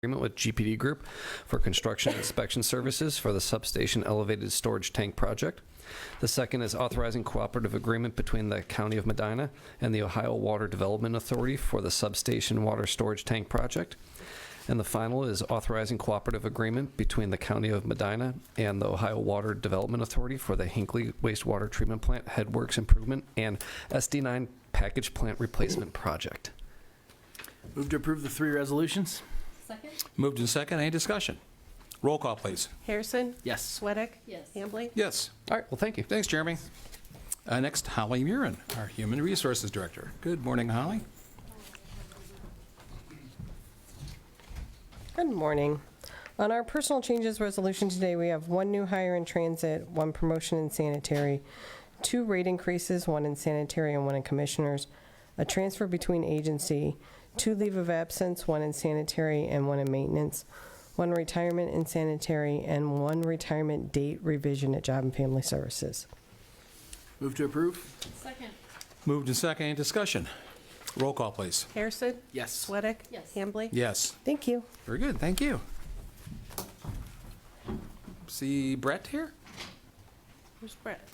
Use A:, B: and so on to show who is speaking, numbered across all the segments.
A: agreement with GPD Group for construction and inspection services for the substation elevated storage tank project. The second is authorizing cooperative agreement between the County of Medina and the Ohio Water Development Authority for the substation water storage tank project. And the final is authorizing cooperative agreement between the County of Medina and the Ohio Water Development Authority for the Hinckley Wastewater Treatment Plant Headworks Improvement and SD9 Package Plant Replacement Project.
B: Move to approve the 3 resolutions.
C: Second?
D: Moved and second. Any discussion? Roll call, please.
E: Harrison?
B: Yes.
E: Sweattick?
C: Yes.
E: Hambley?
D: Yes.
A: All right, well, thank you.
D: Thanks, Jeremy. Next, Holly Murin, our Human Resources Director. Good morning, Holly.
E: Good morning. On our personal changes resolution today, we have 1 new hire in transit, 1 promotion in sanitary, 2 rate increases, 1 in sanitary and 1 in commissioners, a transfer between agency, 2 leave of absence, 1 in sanitary and 1 in maintenance, 1 retirement in sanitary, and 1 retirement date revision at Job and Family Services.
B: Move to approve.
C: Second?
D: Moved and second. Any discussion? Roll call, please.
E: Harrison?
B: Yes.
E: Sweattick?
C: Yes.
E: Hambley?
D: Yes.
E: Thank you.
D: Very good. Thank you. See Brett here?
E: Where's Brett?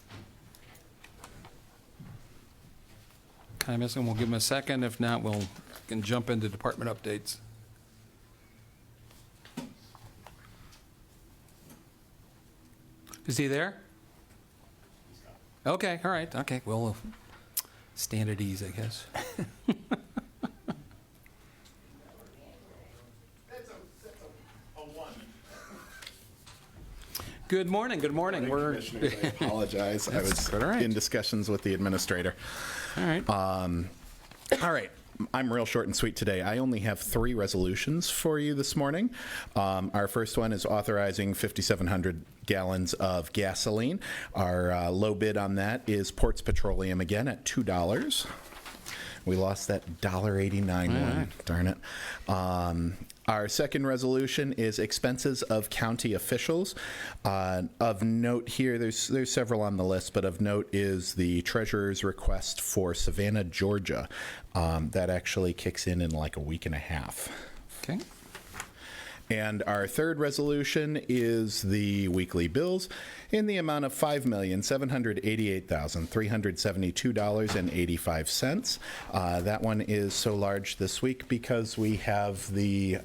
D: Kind of missing. We'll give him a second. If not, we'll can jump into department updates. Is he there? Okay, all right. Okay, we'll stand at ease, I guess. Good morning, good morning.
F: Commissioners, I apologize. I was
D: all right.
F: in discussions with the administrator.
D: All right.
F: All right. I'm real short and sweet today. I only have 3 resolutions for you this morning. Our first one is authorizing 5,700 gallons of gasoline. Our low bid on that is Ports Petroleum again at $2. We lost that $1.89 one.
D: Right.
F: Darn it. Our second resolution is expenses of county officials. Of note here, there's several on the list, but of note is the treasurer's request for Savannah, Georgia. That actually kicks in like a week and a half.
D: Okay.
F: And our third resolution is the weekly bills in the amount of $5,788,372.85. That one is so large this week because we have the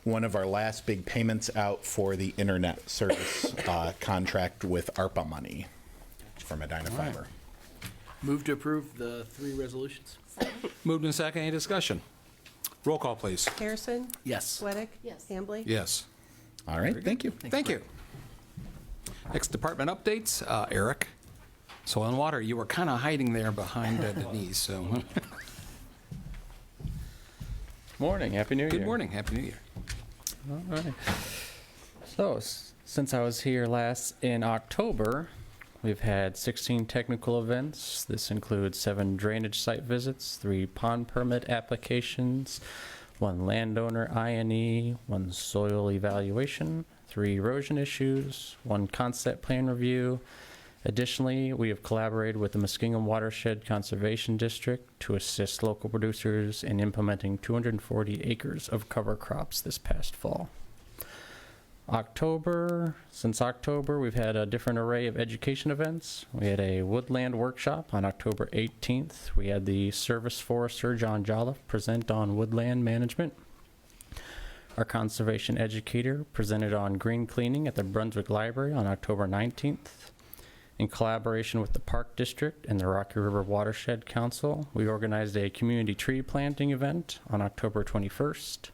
F: one of our last big payments out for the internet service contract with ARPA money for Medina Fiber.
B: Move to approve the 3 resolutions.
D: Moved and second. Any discussion? Roll call, please.
E: Harrison?
B: Yes.
E: Sweattick?
C: Yes.
E: Hambley?
D: Yes.
F: All right, thank you.
D: Thank you. Next department updates, Eric. Soil and Water, you were kind of hiding there behind Denise, so.
G: Morning, Happy New Year.
D: Good morning, Happy New Year.
G: All right. So, since I was here last in October, we've had 16 technical events. This includes 7 drainage site visits, 3 pond permit applications, 1 landowner I&E, 1 soil evaluation, 3 erosion issues, 1 concept plan review. Additionally, we have collaborated with the Muskingum Watershed Conservation District to assist local producers in implementing 240 acres of cover crops this past fall. Since October, we've had a different array of education events. We had a woodland workshop on October 18th. We had the service forester, John Jolliffe, present on woodland management. Our conservation educator presented on green cleaning at the Brunswick Library on October 19th. In collaboration with the Park District and the Rocky River Watershed Council, we organized a community tree planting event on October 21st.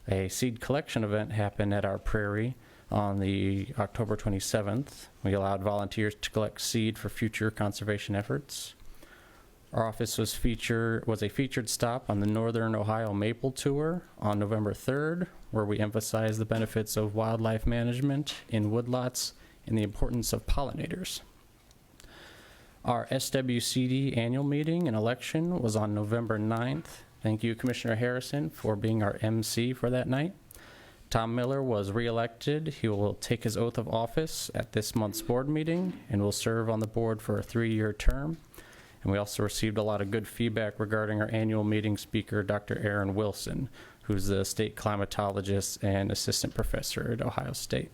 G: A seed collection event happened at our prairie on the October 27th. We allowed volunteers to collect seed for future conservation efforts. Our office was a featured stop on the Northern Ohio Maple Tour on November 3rd, where we emphasized the benefits of wildlife management in woodlots and the importance of pollinators. Our SWCD annual meeting and election was on November 9th. Thank you, Commissioner Harrison, for being our MC for that night. Tom Miller was reelected. He will take his oath of office at this month's board meeting and will serve on the board for a 3-year term. And we also received a lot of good feedback regarding our annual meeting speaker, Dr. Aaron Wilson, who's a state climatologist and assistant professor at Ohio State.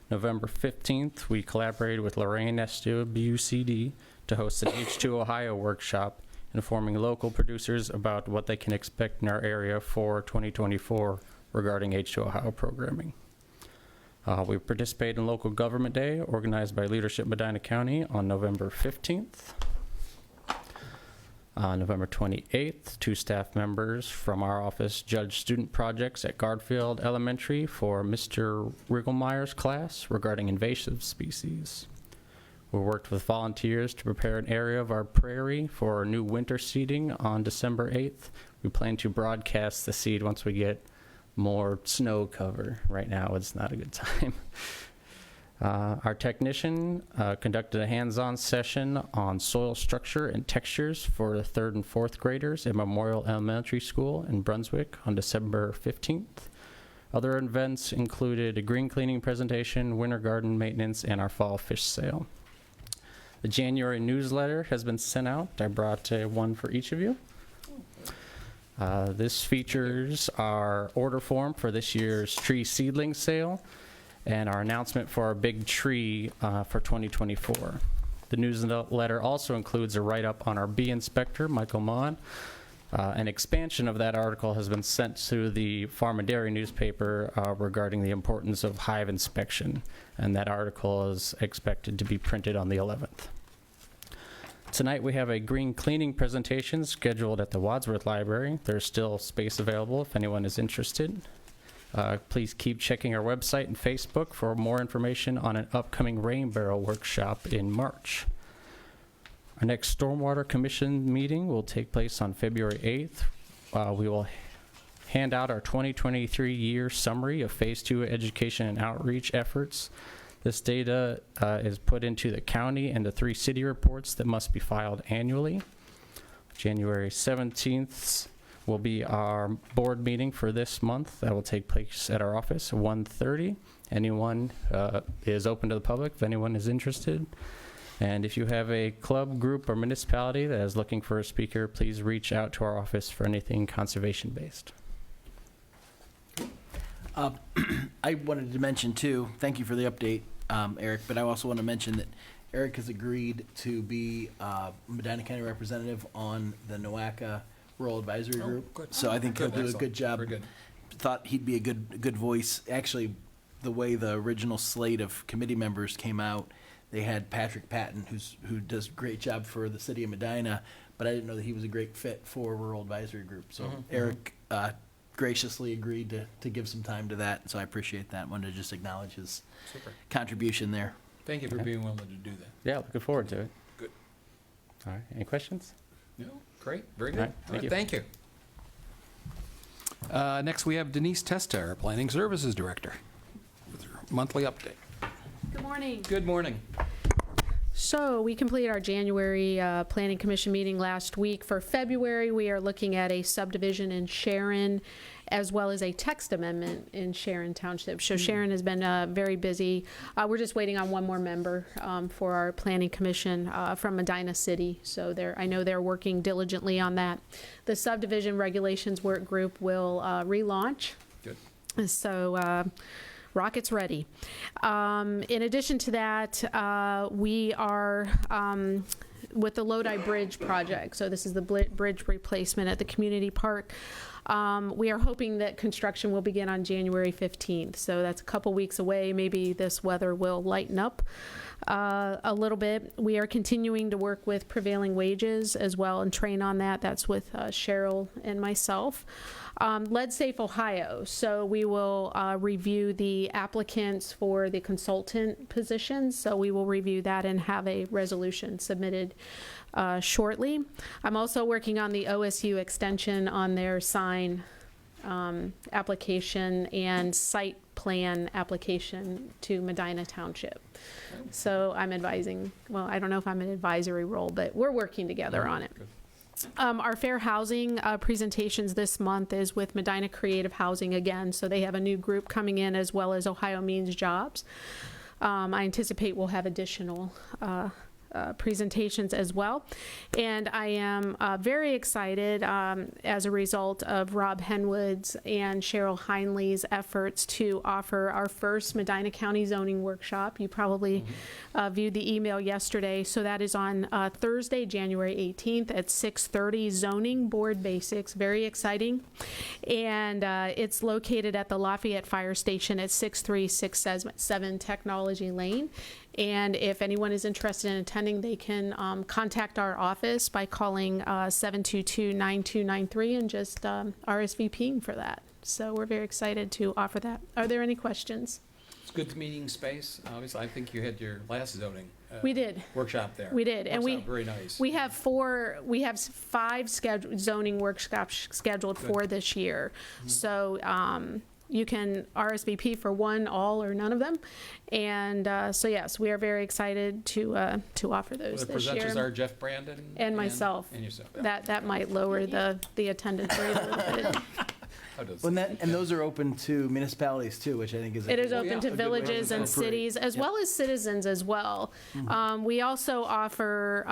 G: November 15th, we collaborated with Lorraine SWCD to host an H2 Ohio workshop informing local producers about what they can expect in our area for 2024 regarding H2 Ohio programming. We participated in Local Government Day, organized by Leadership Medina County on November 15th. November 28th, 2 staff members from our office judged student projects at Garfield Elementary for Mr. Rigglemeyer's class regarding invasive species. We worked with volunteers to prepare an area of our prairie for new winter seeding on December 8th. We plan to broadcast the seed once we get more snow cover. Right now, it's not a good time. Our technician conducted a hands-on session on soil structure and textures for the 3rd and 4th graders at Memorial Elementary School in Brunswick on December 15th. Other events included a green cleaning presentation, winter garden maintenance, and our fall fish sale. The January newsletter has been sent out. I brought one for each of you. This features our order form for this year's tree seedling sale and our announcement for our big tree for 2024. The newsletter also includes a write-up on our bee inspector, Michael Maughan. An expansion of that article has been sent to the Farm and Dairy newspaper regarding the importance of hive inspection, and that article is expected to be printed on the 11th. Tonight we have a green cleaning presentation scheduled at the Wadsworth Library. There's still space available if anyone is interested. Please keep checking our website and Facebook for more information on an upcoming rain barrel workshop in March. Our next Stormwater Commission meeting will take place on February 8th. We will hand out our 2023 year summary of Phase 2 education and outreach efforts. This data is put into the county and the 3 city reports that must be filed annually. January 17th will be our board meeting for this month. That will take place at our office, 1:30. Anyone is open to the public if anyone is interested. And if you have a club, group, or municipality that is looking for a speaker, please reach out to our office for anything conservation-based.
B: I wanted to mention too, thank you for the update, Eric, but I also want to mention that Eric has agreed to be Medina County representative on the NOACA Rural Advisory Group.
D: Good.
B: So I think he'll do a
D: Excellent.
B: good job.
D: Very good.
B: Thought he'd be a good voice. Actually, the way the original slate of committee members came out, they had Patrick Patton, who does a great job for the city of Medina, but I didn't know that he was a great fit for Rural Advisory Group. So Eric graciously agreed to give some time to that, so I appreciate that. Wanted to just acknowledge his
D: Super.
B: contribution there.
D: Thank you for being willing to do that.
G: Yeah, looking forward to it.
D: Good.
G: All right, any questions?
D: No, great, very
G: All
D: good.
G: right, thank you.
D: Thank you. Next, we have Denise Testa, our Planning Services Director, with her monthly update.
C: Good morning.
D: Good morning.
C: So we completed our January Planning Commission meeting last week. For February, we are looking at a subdivision in Sharon, as well as a text amendment in Sharon Township. So Sharon has been very busy. We're just waiting on one more member for our Planning Commission from Medina City. So I know they're working diligently on that. The subdivision regulations work group will relaunch.
D: Good.
C: So rocket's ready. In addition to that, we are with the Lodi Bridge project. So this is the bridge replacement at the community park. We are hoping that construction will begin on January 15th. So that's a couple weeks away. Maybe this weather will lighten up a little bit. We are continuing to work with Prevailing Wages as well and train on that. That's with Cheryl and myself. Lead Safe Ohio. So we will review the applicants for the consultant positions. So we will review that and have a resolution submitted shortly. I'm also working on the OSU extension on their sign application and site plan application to Medina Township. So I'm advising, well, I don't know if I'm an advisory role, but we're working together on it.
D: Good.
C: Our fair housing presentations this month is with Medina Creative Housing again. So they have a new group coming in as well as Ohio Means Jobs. I anticipate we'll have additional presentations as well. And I am very excited as a result of Rob Henwood's and Cheryl Heinley's efforts to offer our first Medina County zoning workshop. You probably viewed the email yesterday. So that is on Thursday, January 18th at 6:30, Zoning Board Basics. Very exciting. And it's located at the Lafayette Fire Station at 6367 Technology Lane. And if anyone is interested in attending, they can contact our office by calling 722-9293 and just RSVPing for that. So we're very excited to offer that. Are there any questions?
D: It's good meeting space. Obviously, I think you had your last zoning.
C: We did.
D: Workshop there.
C: We did, and
D: Works out very nice.
C: we have 5 zoning workshops scheduled for this year. So you can RSVP for one, all, or none of them. And so yes, we are very excited to offer those
D: The
C: this
D: presenters
C: year.
D: are Jeff Brandon
C: And myself.
D: And yourself. Yeah.
C: That might lower the attendance rate a little bit.
D: How does
B: And those are open to municipalities too, which I think is.
C: It is
D: yeah.
C: open
D: A
C: to
D: good way to
C: villages and
B: celebrate.
C: cities, as well as citizens as well. We also offer,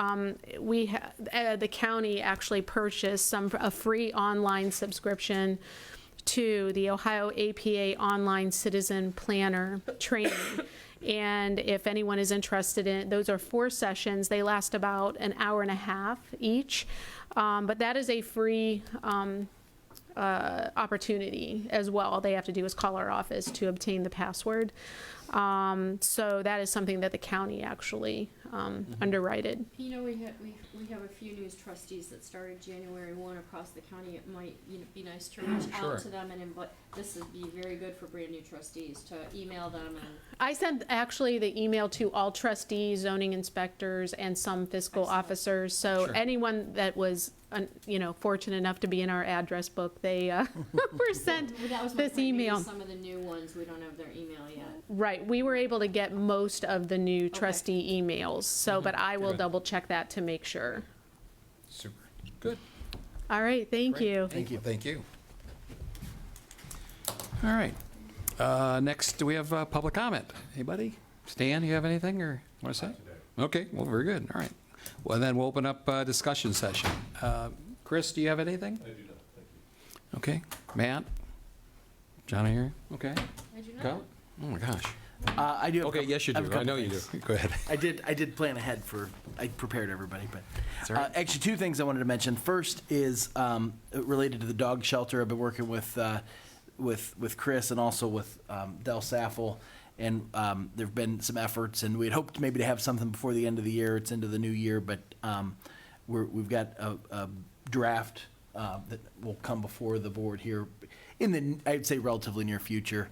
C: the county actually purchased a free online subscription to the Ohio APA Online Citizen Planner training. And if anyone is interested in, those are 4 sessions. They last about an hour and a half each. But that is a free opportunity as well. All they have to do is call our office to obtain the password. So that is something that the county actually underwrited.
H: You know, we have a few news trustees that started January 1 across the county. It might be nice to reach
D: Sure.
H: out to them and invite. This would be very good for brand new trustees to email them and.
C: I sent actually the email to all trustees, zoning inspectors, and some fiscal
H: Excellent.
C: officers. So
D: Sure.
C: anyone that was, fortunate enough to be in our address book, they were sent
H: Well, that was my
C: this
H: point. Maybe
C: email.
H: some of the new ones, we don't have their email yet.
C: Right, we were able to get most of the new trustee emails. So, but I will
D: Good.
C: double check that to make sure.
D: Super. Good.
C: All right, thank
D: Great.
C: you.
B: Thank you.
D: Thank you. All right. Next, do we have public comment? Anybody? Stan, you have anything or want to say? Okay, well, very good. All right. Well, then we'll open up a discussion session. Chris, do you have anything? I do not. Thank you. Okay. Matt? John here? Okay.
H: I do not.
D: Go? Oh, my gosh.
B: I do. Have a
D: Okay,
B: couple-
D: yes, you
B: have a
D: do. I
B: couple
D: know you
B: things.
D: do. Go ahead.
B: I did plan ahead I prepared everybody, but
D: That's all right.
B: actually 2 things I wanted to mention. First is related to the dog shelter. I've been working with Chris and also with Del Saffel, and there've been some efforts, and we'd hoped maybe to have something before the end of the year. It's into the new year, but we've got a draft that will come before the board here in the, I'd say, relatively near future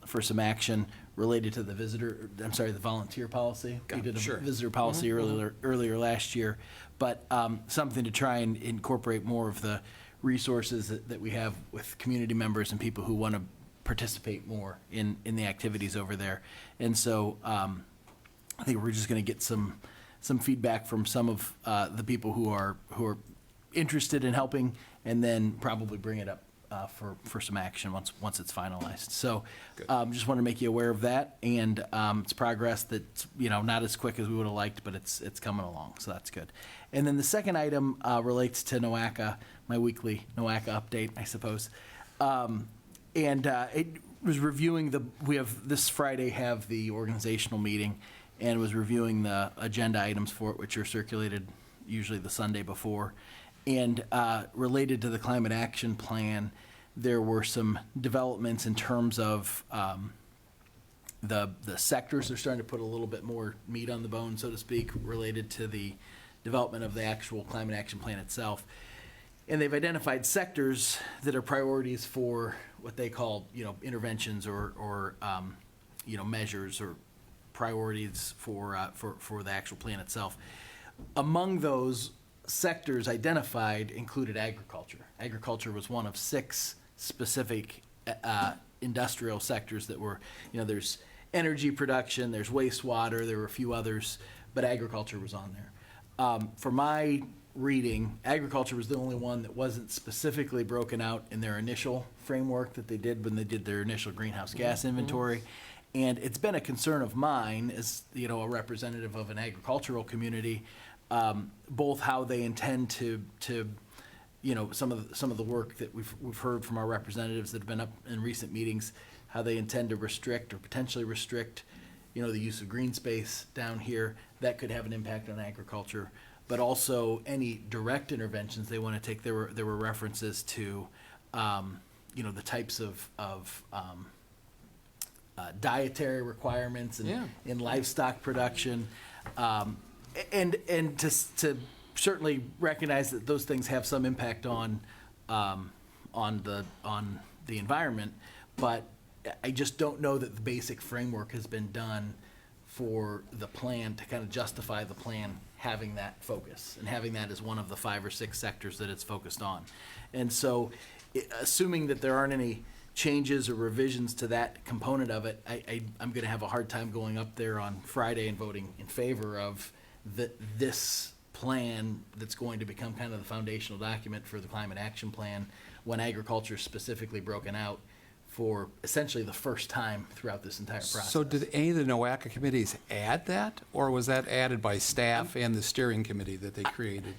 B: for some action related to the the volunteer policy. We did a
D: Sure.
B: visitor policy earlier last year, but something to try and incorporate more of the resources that we have with community members and people who want to participate more in the activities over there. And so I think we're just going to get some feedback from some of the people who are interested in helping, and then probably bring it up for some action once it's finalized. So just want to make you aware of that, and it's progress that's not as quick as we would have liked, but it's coming along, so that's good. And then the second item relates to NOACA, my weekly NOACA update, I suppose. It was reviewing this Friday have the organizational meeting, and was reviewing the agenda items for it, which are circulated usually the Sunday before. And related to the climate action plan, there were some developments in terms of the sectors. They're starting to put a little bit more meat on the bone, so to speak, related to the development of the actual climate action plan itself. And they've identified sectors that are priorities for what they call, interventions or measures or priorities for the actual plan itself. Among those sectors identified included agriculture. Agriculture was one of 6 specific industrial sectors that were, there's energy production, there's wastewater, there were a few others, but agriculture was on there. For my reading, agriculture was the only one that wasn't specifically broken out in their initial framework that they did when they did their initial greenhouse gas inventory. And it's been a concern of mine as, you know, a representative of an agricultural community, both how they intend to you know, some of the work that we've heard from our representatives that have been up in recent meetings, how they intend to restrict or potentially restrict, you know, the use of green space down here. That could have an impact on agriculture, but also any direct interventions they want to take. There were references to, you know, the types of dietary requirements and in livestock production, and to certainly recognize that those things have some impact on the environment, but I just don't know that the basic framework has been done for the plan to kind of justify the plan having that focus and having that as one of the 5 or 6 sectors that it's focused on. And so, assuming that there aren't any changes or revisions to that component of it, I'm going to have a hard time going up there on Friday and voting in favor of this plan that's going to become kind of the foundational document for the climate action plan, when agriculture is specifically broken out for essentially the first time throughout this entire process.
D: So did any of the NOACA committees add that, or was that added by staff and the steering committee that they created?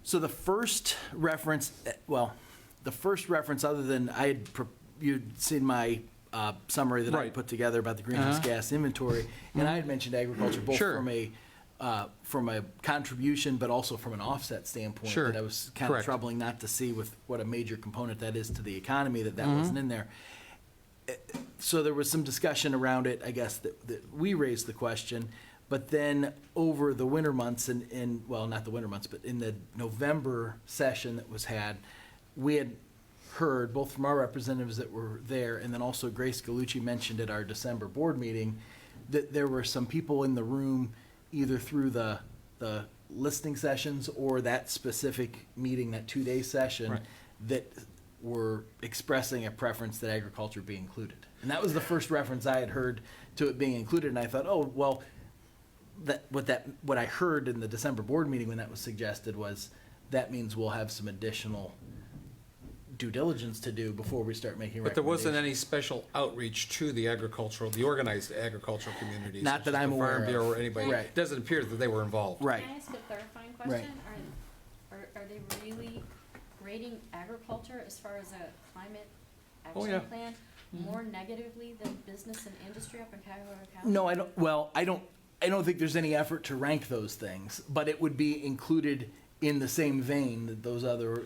B: So the first reference, other than you'd seen my summary that I
D: Right.
B: put together about the greenhouse gas inventory, and I had mentioned agriculture both
D: Sure.
B: from a contribution, but also from an offset standpoint.
D: Sure.
B: That I was kind
D: Correct.
B: of troubling not to see with what a major component that is to the economy, that wasn't in there. So there was some discussion around it, I guess, that we raised the question, but then over the winter months well, not the winter months, but in the November session that was had, we had heard, both from our representatives that were there, and then also Grace Gallucci mentioned at our December board meeting, that there were some people in the room, either through the listening sessions or that specific meeting, that 2-day session,
D: Right.
B: that were expressing a preference that agriculture be included. And that was the first reference I had heard to it being included, and I thought, oh, well, what I heard in the December board meeting when that was suggested was, that means we'll have some additional due diligence to do before we start making
D: But there
B: recommendations.
D: wasn't any special outreach to the organized agricultural communities?
B: Not
D: such
B: that
D: as
B: I'm
D: the
B: aware
D: Farm
B: of.
D: Bureau or anybody?
B: Right.
D: It doesn't appear that they were involved.
B: Right.
H: Can I ask a clarifying
B: Right.
H: question? Are they really rating agriculture as far as a climate
D: Oh,
H: action
D: yeah.
H: plan more negatively than business and industry up in Cuyahoga County?
B: No, I don't. Well, I don't think there's any effort to rank those things, but it would be included in the same vein that those other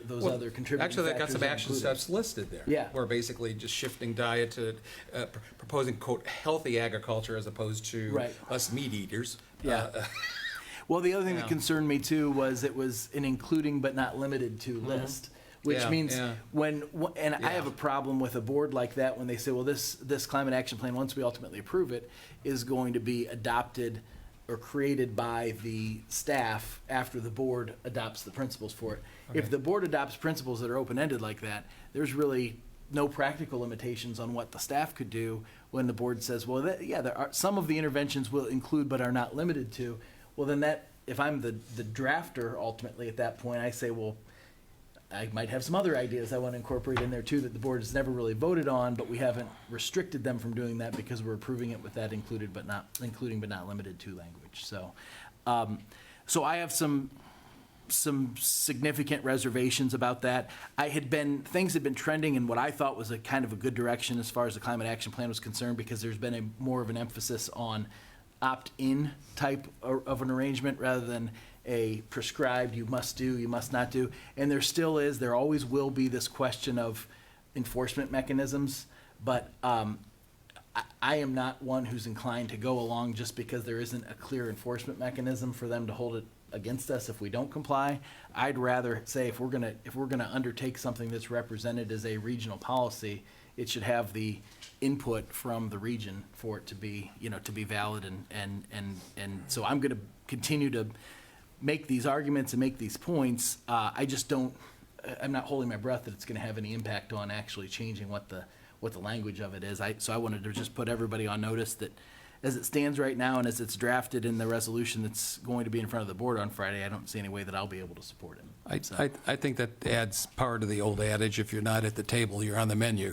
B: contributing
D: Actually, they've got some
B: factors are
D: action
B: included.
D: steps listed there.
B: Yeah.
D: We're basically just shifting diet to proposing, quote, healthy agriculture as opposed to
B: Right.
D: us meat eaters.
B: Yeah. Well, the other thing
D: Yeah.
B: that concerned me too was it was an including but not limited to list, which
D: Yeah,
B: means
D: yeah.
B: and I have
D: Yeah.
B: a problem with a board like that when they say, well, this climate action plan, once we ultimately approve it, is going to be adopted or created by the staff after the board adopts the principles for it. If
D: Okay.
B: the board adopts principles that are open-ended like that, there's really no practical limitations on what the staff could do when the board says, well, there are some of the interventions will include but are not limited to. Well, then if I'm the drafter ultimately at that point, I say, well, I might have some other ideas I want to incorporate in there too that the board has never really voted on, but we haven't restricted them from doing that because we're approving it with that including but not limited to language. So, so I have some significant reservations about that. Things had been trending in what I thought was a kind of a good direction as far as the climate action plan was concerned, because there's been more of an emphasis on opt-in type of an arrangement rather than a prescribed you must do, you must not do. And there always will be this question of enforcement mechanisms, but I am not one who's inclined to go along just because there isn't a clear enforcement mechanism for them to hold it against us if we don't comply. I'd rather say if we're gonna undertake something that's represented as a regional policy, it should have the input from the region for it to be, to be valid, and so I'm gonna continue to make these arguments and make these points. I'm not holding my breath that it's gonna have any impact on actually changing what the language of it is. So I wanted to just put everybody on notice that as it stands right now and as it's drafted in the resolution that's going to be in front of the board on Friday, I don't see any way that I'll be able to support it.
D: I think that adds power to the old adage, if you're not at the table, you're on the menu.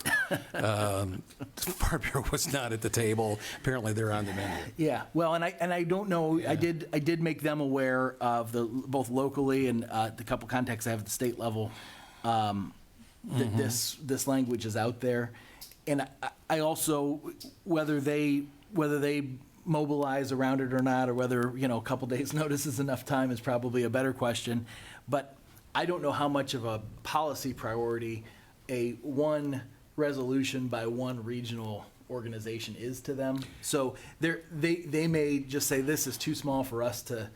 D: Farm Bureau was not at the table. Apparently, they're on the menu.
B: Yeah, well, and I don't know, I did make them aware of both locally and the couple contacts I have at the state level, that this language is out there. And I also, whether they mobilize around it or not, or whether, a couple days' notice is enough time is probably a better question. But I don't know how much of a policy priority one resolution by one regional organization is to them. So they may just say, this is too small for us to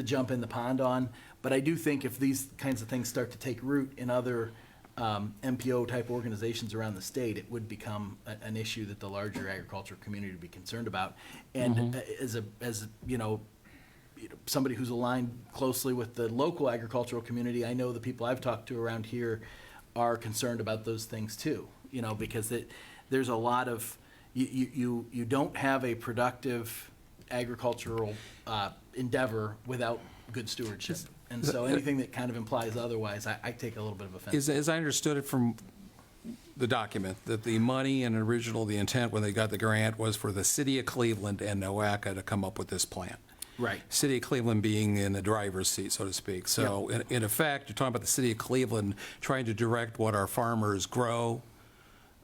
B: jump in the pond on. But I do think if these kinds of things start to take root in other MPO-type organizations around the state, it would become an issue that the larger agricultural community would be concerned about. And as somebody who's aligned closely with the local agricultural community, I know the people I've talked to around here are concerned about those things too, because there's a lot of, you don't have a productive agricultural endeavor without good stewardship. And so anything that kind of implies otherwise, I take a little bit of offense.
D: As I understood it from the document, that the money and the intent when they got the grant was for the city of Cleveland and NOACA to come up with this plan.
B: Right.
D: City of Cleveland being in the driver's seat, so to speak. So in effect, you're talking about the city of Cleveland trying to direct what our farmers grow,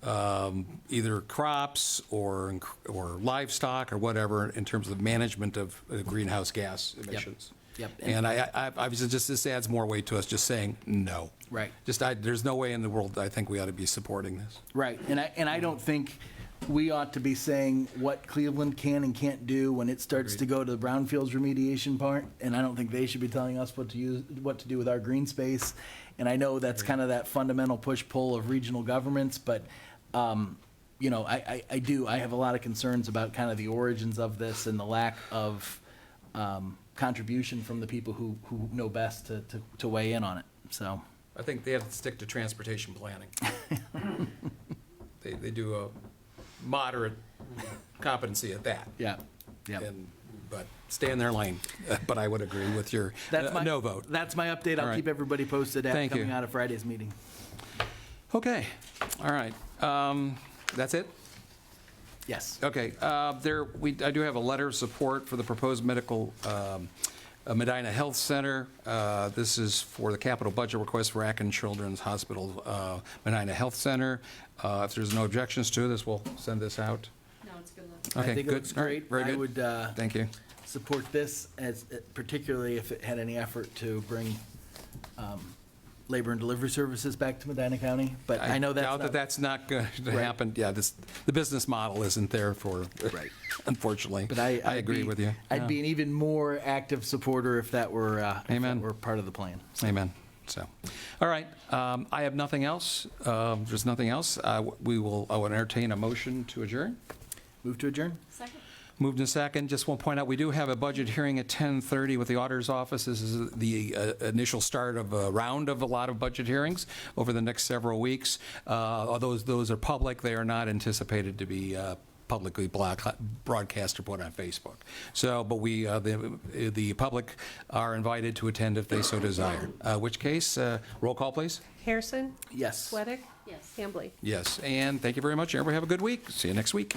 D: either crops or livestock or whatever, in terms of management of greenhouse gas emissions.
B: Yep.
D: And I obviously, this adds more weight to us just saying no.
B: Right.
D: There's no way in the world I think we ought to be supporting this.
B: Right. And I don't think we ought to be saying what Cleveland can and can't do when it starts to go to the brownfields remediation part. And I don't think they should be telling us what to do with our green space. And I know that's kind of that fundamental push-pull of regional governments, but I have a lot of concerns about kind of the origins of this and the lack of contribution from the people who know best to weigh in on it. So
D: I think they have to stick to transportation planning. They do a moderate competency at that.
B: Yeah.
D: But stay in their lane. But I would agree with your no vote.
B: That's my update. I'll
D: All right.
B: keep everybody posted coming out of Friday's meeting.
D: Okay. All right. That's it?
B: Yes.
D: Okay. I do have a letter of support for the proposed medical Medina Health Center. This is for the capital budget request for Acton Children's Hospital Medina Health Center. If there's no objections to this, we'll send this out.
H: No, it's good luck.
D: Okay,
B: I think
D: good.
B: it looks
D: All right,
B: great.
D: very
B: I
D: good.
B: would
D: Thank you.
B: support this, particularly if it had any effort to bring labor and delivery services back to Medina County. But I know
D: that's not going to
B: Right.
D: happen. Yeah, the business model isn't there for,
B: Right.
D: unfortunately.
B: But
D: I
B: I'd
D: agree with you.
B: I'd be an even more active supporter if that were
D: Amen.
B: part of the plan.
D: Amen. So, all right. I have nothing else. There's nothing else. I will entertain a motion to adjourn.
B: Move to adjourn?
H: Second?
D: Moved in second. Just want to point out, we do have a budget hearing at 10:30 with the auditor's office. This is the initial start of a round of a lot of budget hearings over the next several weeks. Those are public. They are not anticipated to be publicly broadcast or put on Facebook. So, but the public are invited to attend if they so desire. Which case, roll call, please.
E: Harrison?
B: Yes.
E: Sweattick?
H: Yes.
E: Hambley?
D: Yes, and thank you very much. Everybody have a good week. See you next week.